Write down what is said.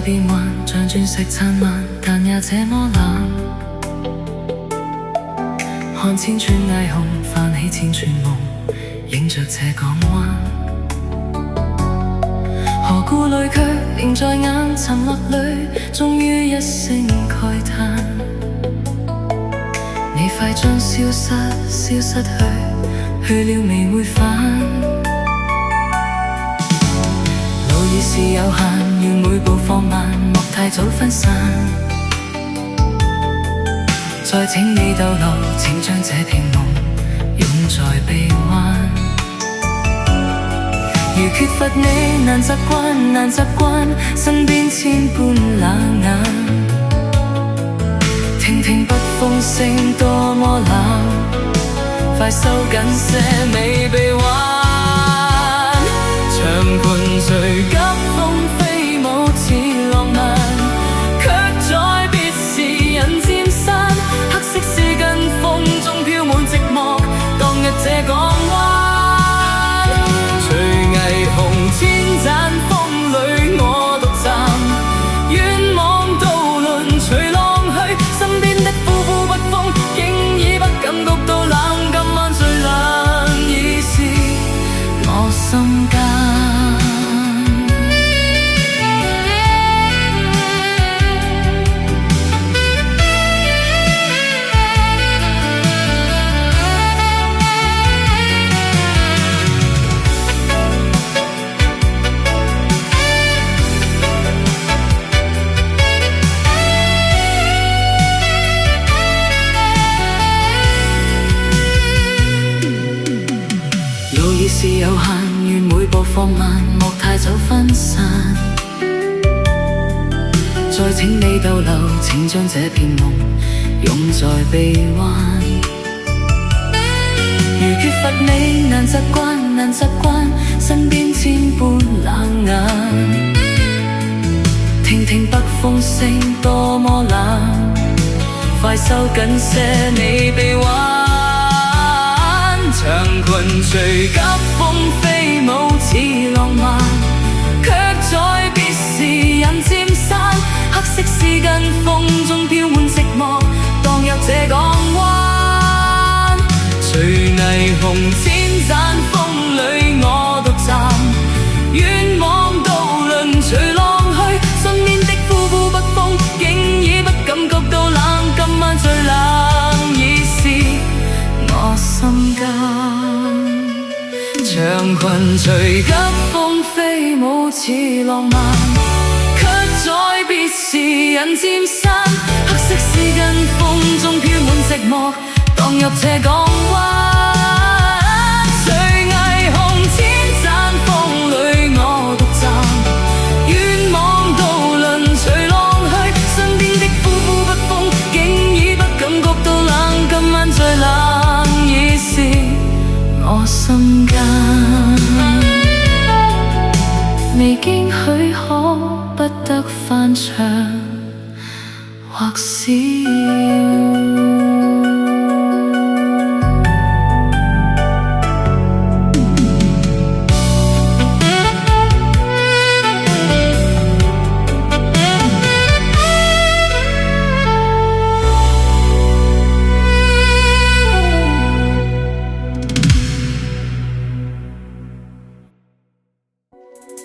變幻，像鑽石燦爛，但也這麼冷。看千串霓虹，泛起千串夢，映着這港灣。何故淚卻連在眼，沉默裏終於一聲慨嘆。你快將消失去，去了未會返。路已是有限，願每步放慢，莫太早分散。再請你逗留，請將這片夢擁在臂彎。如缺乏你，難習慣身邊千般冷眼。聽聽北風聲多麼冷，快收緊些你臂彎。長盤隨急風飛舞似浪漫，卻在別時人漸散。黑色絲巾風中飄滿寂寞，當日這港灣。隨霓虹千盞風裏我獨站，遠望渡輪隨浪去，身邊的呼呼北風竟已不感覺到冷。今晚最冷已是我心間。是有限，願每步放慢，莫太早分散。再請你逗留，請將這片夢擁在臂彎。如缺乏你，難習慣身邊千般冷眼。聽聽北風聲多麼冷，快收緊些你臂彎。長裙隨急風飛舞似浪漫，卻在別時人漸散。黑色絲巾風中飄滿寂寞，當入這港灣。隨霓虹千盞風裏我獨站，遠望渡輪隨浪去，身邊的呼呼北風竟已不感覺到冷。今晚最冷已是我心間。長裙隨急風飛舞似浪漫，卻在別時人漸散。黑色絲巾風中飄滿寂寞，蕩入這港灣。隨霓虹千盞風裏我獨站，遠望渡輪隨浪去，身邊的呼呼北風竟已不感覺到冷。今晚最冷已是我心間。未經許可不得翻牆或笑。